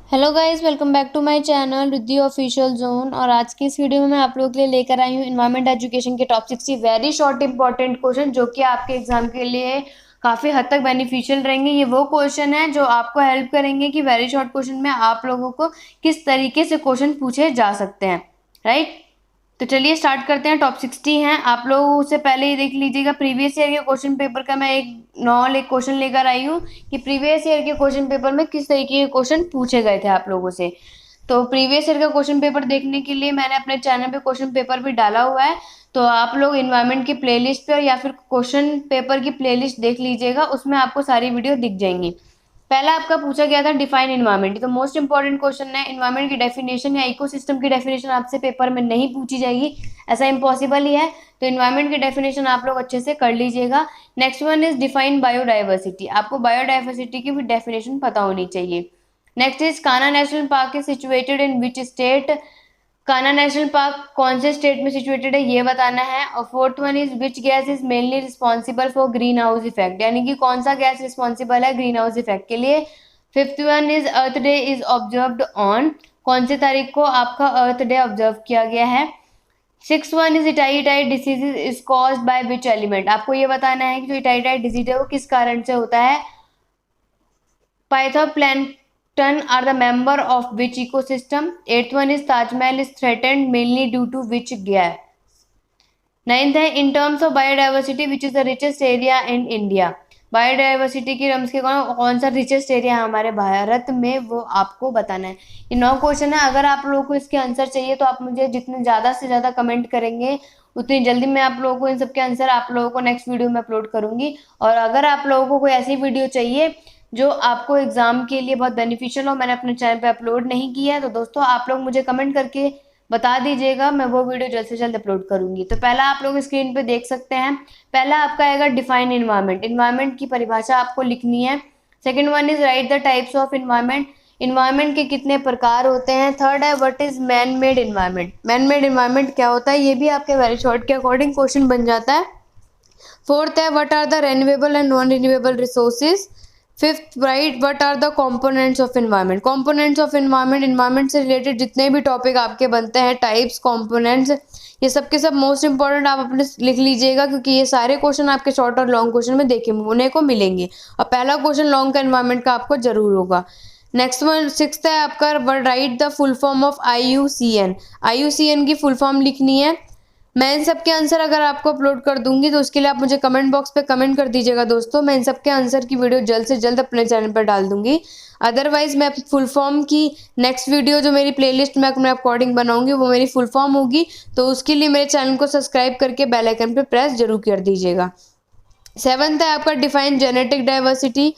Hello guys, welcome back to my channel Riddhi official zone. और आज की इस वीडियो में मैं आप लोगों के लिए लेकर आई हूँ इन्वायरमेंट एजुकेशन के top 60 very short important question जो कि आपके एग्जाम के लिए काफ़ी हद तक बेनिफिशियल रहेंगे। ये वो क्वेश्चन है जो आपको हेल्प करेंगे कि वेरी शॉर्ट क्वेश्चन में आप लोगों को किस तरीके से क्वेश्चन पूछे जा सकते हैं, राइट। तो चलिए स्टार्ट करते हैं। टॉप 60 हैं, आप लोग उससे पहले ही देख लीजिएगा प्रीवियस ईयर के क्वेश्चन पेपर का मैं एक क्वेश्चन लेकर आई हूँ कि प्रीवियस ईयर के क्वेश्चन पेपर में किस तरीके के क्वेश्चन पूछे गए थे आप लोगों से। तो प्रीवियस ईयर का क्वेश्चन पेपर देखने के लिए मैंने अपने चैनल पे क्वेश्चन पेपर भी डाला हुआ है, तो आप लोग इन्वायरमेंट की प्लेलिस्ट पे या फिर क्वेश्चन पेपर की प्लेलिस्ट देख लीजिएगा, उसमें आपको सारी वीडियो दिख जाएंगी। पहला आपका पूछा गया था डिफाइन इन्वायरमेंट, तो मोस्ट इंपॉर्टेंट क्वेश्चन है। इन्वायरमेंट की डेफिनेशन या इकोसिस्टम की डेफिनेशन आपसे पेपर में नहीं पूछी जाएगी, ऐसा इम्पॉसिबल ही है। तो इन्वायरमेंट की डेफिनेशन आप लोग अच्छे से कर लीजिएगा। Next one is define biodiversity, आपको बायोडाइवर्सिटी की भी डेफिनेशन पता होनी चाहिए। Next is Kanha national park is situated in which state, Kanha national park कौन से स्टेट में सिचुएटेड है ये बताना है। और fourth one is which gas is mainly responsible for green house effect, यानी कि कौन सा गैस रिस्पॉन्सिबल है ग्रीन हाउस इफेक्ट के लिए। Fifth one is earth day is observed on, कौन से तारीख को आपका अर्थ डे ऑब्जर्व किया गया है। Six one is itai itai disease is caused by which element, आपको ये बताना है कि जो इटाईटाई डिजीज है वो किस कारण से होता है। Phytoplankton are the member of which ecosystem? Eighth one is Taj Mahal is threatened mainly due to which gas? Ninth है in terms of biodiversity which is the richest area in India? Biodiversity की terms के कौन सा richest area है हमारे भारत में, वो आपको बताना है। ये 9 क्वेश्चन है। अगर आप लोगों को इसके आंसर चाहिए तो आप मुझे जितने ज़्यादा से ज़्यादा कमेंट करेंगे उतनी जल्दी मैं आप लोगों को इन सबके आंसर आप लोगों को नेक्स्ट वीडियो में अपलोड करूंगी। और अगर आप लोगों को कोई ऐसी वीडियो चाहिए जो आपको एग्जाम के लिए बहुत बेनिफिशियल हो, मैंने अपने चैनल पे अपलोड नहीं किया है, तो दोस्तों आप लोग मुझे कमेंट करके बता दीजिएगा, मैं वो वीडियो जल्द से जल्द अपलोड करूंगी। तो पहला आप लोग स्क्रीन पे देख सकते हैं, पहला आपका आएगा डिफाइन इन्वायरमेंट, इन्वायरमेंट की परिभाषा आपको लिखनी है। Second one is right the types of environment, environment के कितने प्रकार होते हैं। थर्ड है what is man made environment, man made environment क्या होता है, ये भी आपके वेरी शॉर्ट के अकॉर्डिंग क्वेश्चन बन जाता है। फोर्थ है what are the renewable and non renewable resources. Fifth right what are the components of environment, components of environment, environment से रिलेटेड जितने भी टॉपिक आपके बनते हैं, टाइप्स, कंपोनेंट्स, ये सब के सब मोस्ट इंपॉर्टेंट आप अपने लिख लीजिएगा, क्योंकि ये सारे क्वेश्चन आपके शॉर्ट और लॉन्ग क्वेश्चन में देखे होने को मिलेंगे। और पहला क्वेश्चन लॉन्ग का इन्वायरमेंट का आपको जरूर होगा। नेक्स्ट वन सिक्स्थ है आपका right the full form of IUCN, IUCN की फुल फॉर्म लिखनी है। मैं इन सब के आंसर अगर आपको अपलोड कर दूंगी तो उसके लिए आप मुझे कमेंट बॉक्स पे कमेंट कर दीजिएगा दोस्तों, मैं इन सब के आंसर की वीडियो जल्द से जल्द अपने चैनल पर डाल दूंगी। अदरवाइज मैं फुल फॉर्म की नेक्स्ट वीडियो जो मेरी प्लेलिस्ट में अपने अकॉर्डिंग बनाऊंगी वो मेरी फुल फॉर्म होगी, तो उसके लिए मेरे चैनल को सब्सक्राइब करके बेल आइकन पे प्रेस जरूर कर दीजिएगा। सेवंथ है आपका define genetic diversity.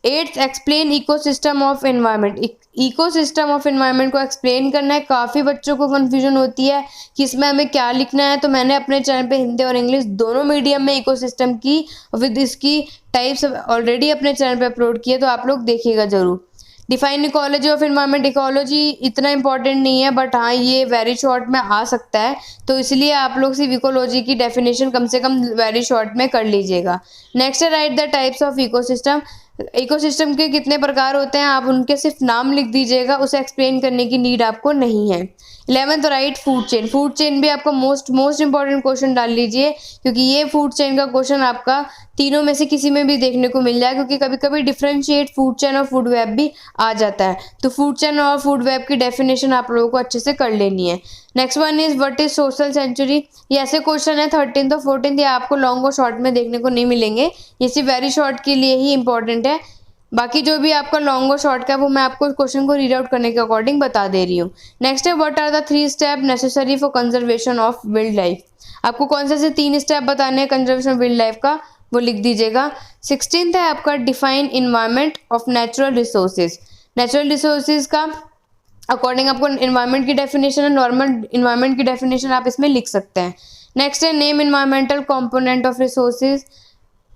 Eighth explain ecosystem of environment, ecosystem of environment को एक्सप्लेन करना है। काफ़ी बच्चों को कन्फ्यूजन होती है कि इसमें हमें क्या लिखना है, तो मैंने अपने चैनल पे हिंदी और इंग्लिश दोनों मीडियम में इकोसिस्टम की विद इसकी टाइप्स ऑलरेडी अपने चैनल पे अपलोड किए, तो आप लोग देखिएगा जरूर। Define ecology of environment, ecology इतना इंपॉर्टेंट नहीं है बट हाँ ये वेरी शॉर्ट में आ सकता है, तो इसलिए आप लोग सिर्फ इकोलॉजी की डेफिनेशन कम से कम वेरी शॉर्ट में कर लीजिएगा। नेक्स्ट है right the types of ecosystem, ecosystem के कितने प्रकार होते हैं आप उनके सिर्फ नाम लिख दीजिएगा, उसे एक्सप्लेन करने की नीड आपको नहीं है। 11th right food chain, food chain भी आपका मोस्ट इंपॉर्टेंट क्वेश्चन डाल लीजिए, क्योंकि ये फूड चेन का क्वेश्चन आपका तीनों में से किसी में भी देखने को मिल जाए, क्योंकि कभी कभी डिफरेंशिएट फूड चेन और फूड वेब भी आ जाता है, तो फूड चेन और फूड वेब की डेफिनेशन आप लोगों को अच्छे से कर लेनी है। Next one is what is social century, ये ऐसे क्वेश्चन है 13th और 14th, ये आपको लॉन्ग और शॉर्ट में देखने को नहीं मिलेंगे, ये सिर्फ वेरी शॉर्ट के लिए ही इंपॉर्टेंट है। बाकी जो भी आपका लॉन्ग और शॉर्ट का वो मैं आपको क्वेश्चन को रीड आउट करने के अकॉर्डिंग बता दे रही हूँ। नेक्स्ट है what are the 3 step necessary for conservation of wildlife, आपको कौन से 3 स्टेप बताने हैं कंजर्वेशन वाइल्ड लाइफ का, वो लिख दीजिएगा। 16th है आपका define environment of natural resources, natural resources का अकॉर्डिंग आपको इन्वायरमेंट की डेफिनेशन है, नॉर्मल इन्वायरमेंट की डेफिनेशन आप इसमें लिख सकते हैं। नेक्स्ट है name environmental component of resources,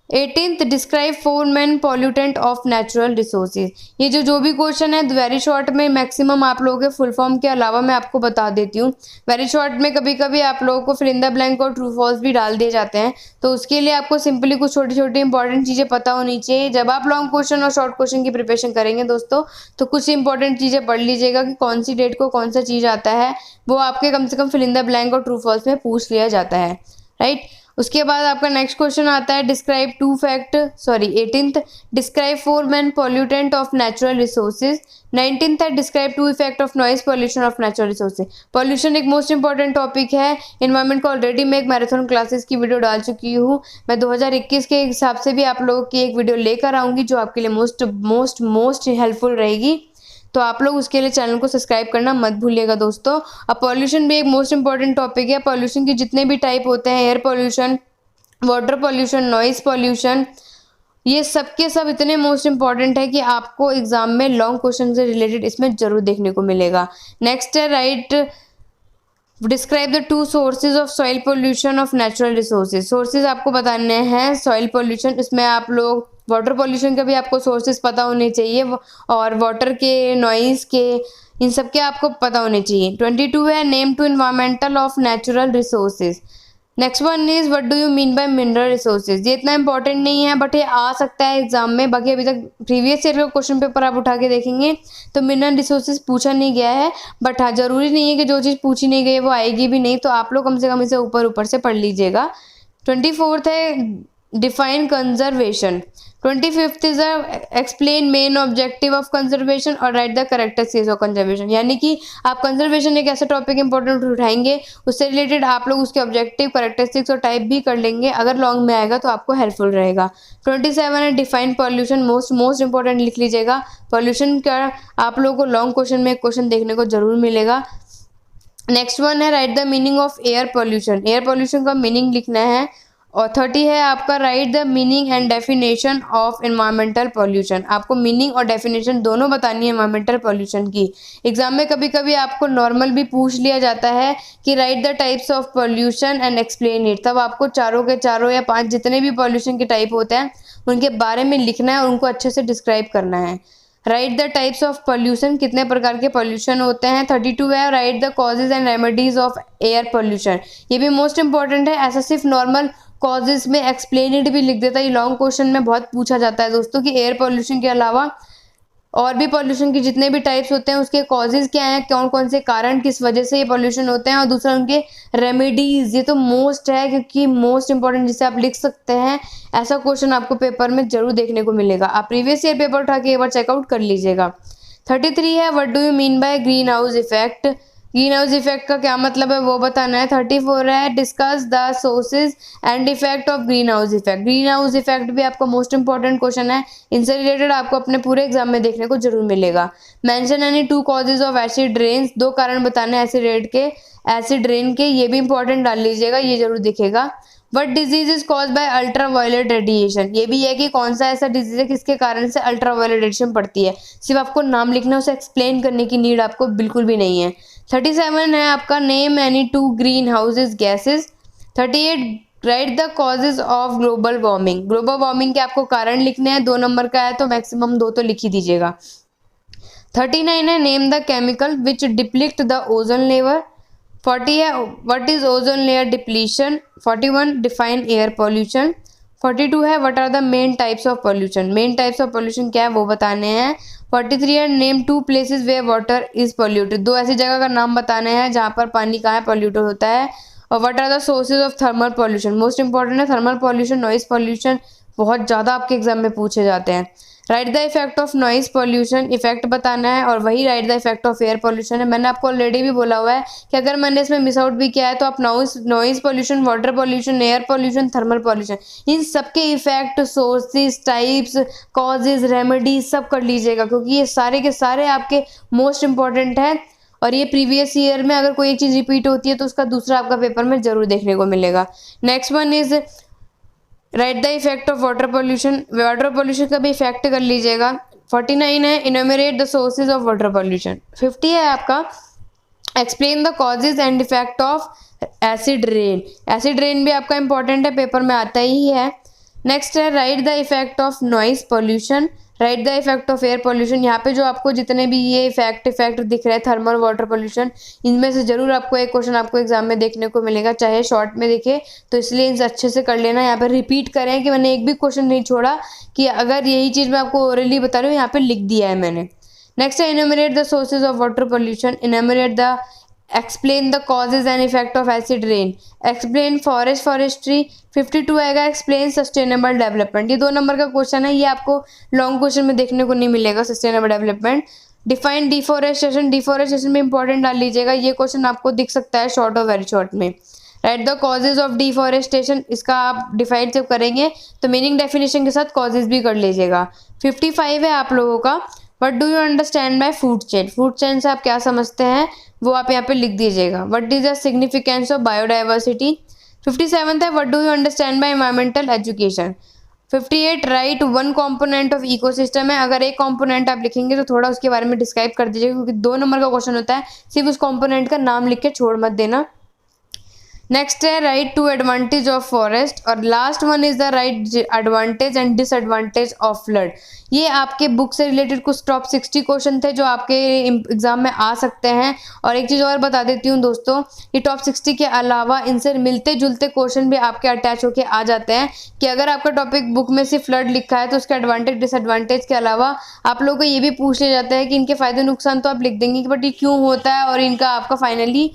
18th describe 4 main pollutant of natural resources. ये जो भी क्वेश्चन है वेरी शॉर्ट में मैक्सिमम आप लोगों के फुल फॉर्म के अलावा मैं आपको बता देती हूँ। वेरी शॉर्ट में कभी कभी आप लोगों को फिल इन द ब्लैंक और ट्रू फॉल्स भी डाल दिए जाते हैं, तो उसके लिए आपको सिंपली कुछ छोटी छोटी इंपॉर्टेंट चीज़ें पता होनी चाहिए। जब आप लॉन्ग क्वेश्चन और शॉर्ट क्वेश्चन की प्रिपरेशन करेंगे दोस्तों, तो कुछ इंपॉर्टेंट चीज़ें पढ़ लीजिएगा कि कौन सी डेट को कौन सा चीज़ आता है, वो आपके कम से कम फिल इन द ब्लैंक और ट्रू फॉल्स में पूछ लिया जाता है, राइट। उसके बाद आपका नेक्स्ट क्वेश्चन आता है describe 18th describe 4 main pollutant of natural resources. 19th है describe 2 effect of noise pollution of natural resources. Pollution एक मोस्ट इंपॉर्टेंट टॉपिक है इन्वायरमेंट का। ऑलरेडी मैं एक मैराथन क्लासेस की वीडियो डाल चुकी हूँ। मैं 2021 के हिसाब से भी आप लोगों की एक वीडियो लेकर आऊँगी जो आपके लिए मोस्ट हेल्पफुल रहेगी, तो आप लोग उसके लिए चैनल को सब्सक्राइब करना मत भूलिएगा दोस्तों। अब पॉल्यूशन भी एक मोस्ट इंपॉर्टेंट टॉपिक है। पॉल्यूशन के जितने भी टाइप होते हैं, air pollution, water pollution, noise pollution, ये सब के सब इतने मोस्ट इंपॉर्टेंट है कि आपको एग्जाम में लॉन्ग क्वेश्चन से रिलेटेड इसमें जरूर देखने को मिलेगा। नेक्स्ट है right describe the 2 sources of soil pollution of natural resources. Sources आपको बताने हैं सॉइल पोल्यूशन, इसमें आप लोग वाटर पोल्यूशन का भी आपको सोर्सेज पता होने चाहिए और वाटर के, नॉइज के, इन सब के आपको पता होने चाहिए। 22 है name 2 environmental of natural resources. Next one is what do you mean by mineral resources. ये इतना इंपॉर्टेंट नहीं है बट ये आ सकता है एग्जाम में। बाकी अभी तक प्रीवियस ईयर का क्वेश्चन पेपर आप उठा के देखेंगे तो मिनरल रिसोर्सेज पूछा नहीं गया है, बट हाँ जरूरी नहीं है कि जो चीज़ पूछी नहीं गई वो आएगी भी नहीं, तो आप लोग कम से कम इसे ऊपर से पढ़ लीजिएगा। 24th है define conservation. 25th is explain main objective of conservation और write the characteristics of conservation. यानी कि आप कंजर्वेशन एक ऐसा टॉपिक इंपॉर्टेंट उठाएंगे, उससे रिलेटेड आप लोग उसके ऑब्जेक्टिव, कैरेक्टरिस्टिक्स और टाइप भी कर लेंगे। अगर लॉन्ग में आएगा तो आपको हेल्पफुल रहेगा। 27 है डिफाइन पॉल्यूशन। मोस्ट इंपॉर्टेंट लिख लीजिएगा। पॉल्यूशन का आप लोगों को लॉन्ग क्वेश्चन में एक क्वेश्चन देखने को जरूर मिलेगा। नेक्स्ट वन है right the meaning of air pollution. Air pollution का मीनिंग लिखना है। और 30 है आपका right the meaning and definition of environmental pollution. आपको मीनिंग और डेफिनेशन दोनों बतानी है एनवायरमेंटल पॉल्यूशन की। एग्जाम में कभी कभी आपको नॉर्मल भी पूछ लिया जाता है कि right the types of pollution and explain it, तब आपको चारों के चारों या 5 जितने भी पॉल्यूशन के टाइप होते हैं उनके बारे में लिखना है और उनको अच्छे से डिस्क्राइब करना है। Right the types of pollution, कितने प्रकार के पॉल्यूशन होते हैं। 32 है right the causes and remedies of air pollution. ये भी मोस्ट इंपॉर्टेंट है। ऐसा सिर्फ नॉर्मल कॉजेज में एक्सप्लेनेड भी लिख देता है। ये लॉन्ग क्वेश्चन में बहुत पूछा जाता है दोस्तों कि एयर पॉल्यूशन के अलावा और भी पॉल्यूशन के जितने भी टाइप्स होते हैं उसके कॉजेज क्या हैं, कौन कौन से कारण किस वजह से ये पॉल्यूशन होते हैं, और दूसरा उनके रेमेडीज। ये तो मोस्ट है क्योंकि मोस्ट इंपॉर्टेंट जिसे आप लिख सकते हैं। ऐसा क्वेश्चन आपको पेपर में जरूर देखने को मिलेगा। आप प्रीवियस ईयर पेपर उठा के एक बार चेकआउट कर लीजिएगा। 33 है what do you mean by green house effect. Green house effect का क्या मतलब है वो बताना है। 34 है discuss the sources and effect of green house effect. Green house effect भी आपका मोस्ट इंपॉर्टेंट क्वेश्चन है। इनसे रिलेटेड आपको अपने पूरे एग्जाम में देखने को जरूर मिलेगा। Mention any 2 causes of acid rains. 2 कारण बताने हैं एसिड रेन के, ये भी इंपॉर्टेंट डाल लीजिएगा, ये जरूर दिखेगा। What disease is cause by ultraviolet radiation. ये भी है कि कौन सा ऐसा डिजीज है किसके कारण से अल्ट्रा वायलेट रेडिएशन पड़ती है। सिर्फ आपको नाम लिखना, उसे एक्सप्लेन करने की नीड आपको बिल्कुल भी नहीं है। 37 है आपका name any 2 green houses gases. 38 right the causes of global warming. Global warming के आपको कारण लिखने हैं। 2 नंबर का है तो मैक्सिमम 2 तो लिख ही दीजिएगा। 39 है name the chemical which deplete the ozone layer. 40 है what is ozone layer depletion. 41 define air pollution. 42 है what are the main types of pollution. Main types of pollution क्या है वो बताने हैं। 43 है name 2 places where water is polluted. 2 ऐसी जगह का नाम बताने हैं जहाँ पर पानी कहाँ पॉल्यूटेड होता है। और what are the sources of thermal pollution. Most important है थर्मल पॉल्यूशन, नॉइज पॉल्यूशन बहुत ज़्यादा आपके एग्जाम में पूछे जाते हैं। Right the effect of noise pollution, effect बताना है। और वही right the effect of air pollution है। मैंने आपको ऑलरेडी भी बोला हुआ है कि अगर मैंने इसमें मिस आउट भी किया है तो आप noise pollution, water pollution, air pollution, thermal pollution, इन सबके effect, sources, types, causes, remedies सब कर लीजिएगा क्योंकि ये सारे के सारे आपके मोस्ट इंपॉर्टेंट है। और ये प्रीवियस ईयर में अगर कोई एक चीज़ रिपीट होती है तो उसका दूसरा आपका पेपर में जरूर देखने को मिलेगा। Next one is right the effect of water pollution. Water pollution का भी इफेक्ट कर लीजिएगा। 49 है enumerate the sources of water pollution. 50 है आपका explain the causes and effect of acid rain. Acid rain भी आपका इंपॉर्टेंट है, पेपर में आता ही है। नेक्स्ट है right the effect of noise pollution, right the effect of air pollution. यहाँ पे जो आपको जितने भी ये इफेक्ट दिख रहे हैं, थर्मल, वाटर पोल्यूशन, इनमें से जरूर आपको एक क्वेश्चन आपको एग्जाम में देखने को मिलेगा, चाहे शॉर्ट में दिखे, तो इसलिए इसे अच्छे से कर लेना। यहाँ पे रिपीट करें कि मैंने एक भी क्वेश्चन नहीं छोड़ा, कि अगर यही चीज़ मैं आपको ओरली बता रही हूँ, यहाँ पे लिख दिया है मैंने। नेक्स्ट है innominate the sources of water pollution, innominate the, explain the causes and effect of acid rain, explain forestry, 52 आएगा एक्सप्लेन सस्टेनेबल डेवलपमेंट। ये 2 नंबर का क्वेश्चन है, ये आपको लॉन्ग क्वेश्चन में देखने को नहीं मिलेगा, sustainable development. Define deforestation, deforestation में इंपॉर्टेंट डाल लीजिएगा, ये क्वेश्चन आपको दिख सकता है शॉर्ट और वेरी शॉर्ट में। Right the causes of deforestation, इसका आप डिफाइन जब करेंगे तो मीनिंग डेफिनेशन के साथ कॉजेज भी कर लीजिएगा। 55 है आप लोगों का, what do you understand by food chain, food chain से आप क्या समझते हैं वो आप यहाँ पे लिख दीजिएगा। What is the significance of biodiversity. 57 है what do you understand by environmental education. 58 right one component of ecosystem है, अगर एक कॉम्पोनेंट आप लिखेंगे तो थोड़ा उसके बारे में डिस्क्राइब कर दीजिएगा, क्योंकि 2 नंबर का क्वेश्चन होता है, सिर्फ उस कॉम्पोनेंट का नाम लिख के छोड़ मत देना। नेक्स्ट है write two advantage of forest, और last one is the write advantage and disadvantage of flood. ये आपके बुक से रिलेटेड कुछ टॉप 60 क्वेश्चन थे जो आपके एग्जाम में आ सकते हैं। और एक चीज़ और बता देती हूँ दोस्तों, ये टॉप 60 के अलावा इनसे मिलते जुलते क्वेश्चन भी आपके अटैच होके आ जाते हैं, कि अगर आपका टॉपिक बुक में सिर्फ फ्लड लिखा है तो उसके एडवांटेज डिसएडवांटेज के अलावा आप लोगों को ये भी पूछ लिया जाता है कि इनके फायदे नुकसान तो आप लिख देंगे, बट ये क्यों होता है और इनका आपका फाइनली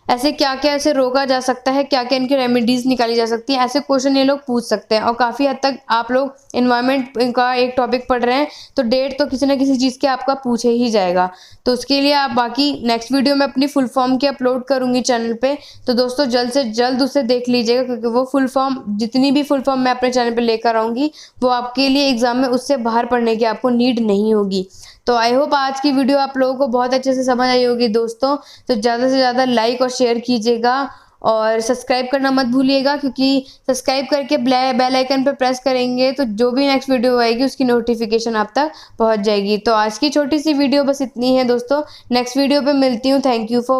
ऐसे क्या क्या ऐसे रोका जा सकता है, क्या क्या इनकी रेमेडीज निकाली जा सकती है, ऐसे क्वेश्चन ये लोग पूछ सकते हैं। और काफ़ी हद तक आप लोग इन्वायरमेंट का एक टॉपिक पढ़ रहे हैं तो डेट तो किसी ना किसी चीज़ के आपका पूछे ही जाएगा, तो उसके लिए आप बाकी नेक्स्ट वीडियो में अपनी फुल फॉर्म की अपलोड करूँगी चैनल पे, तो दोस्तों जल्द से जल्द उसे देख लीजिएगा, क्योंकि वो फुल फॉर्म, जितनी भी फुल फॉर्म मैं अपने चैनल पर लेकर आऊँगी वो आपके लिए एग्जाम में उससे बाहर पढ़ने की आपको नीड नहीं होगी। तो आई होप आज की वीडियो आप लोगों को बहुत अच्छे से समझ आई होगी दोस्तों, तो ज़्यादा से ज़्यादा लाइक और शेयर कीजिएगा और सब्सक्राइब करना मत भूलिएगा, क्योंकि सब्सक्राइब करके बेल आइकन पर प्रेस करेंगे तो जो भी नेक्स्ट वीडियो आएगी उसकी नोटिफिकेशन आप तक पहुंच जाएगी। तो आज की छोटी सी वीडियो बस इतनी है दोस्तों, नेक्स्ट वीडियो पे मिलती हूँ। Thank you for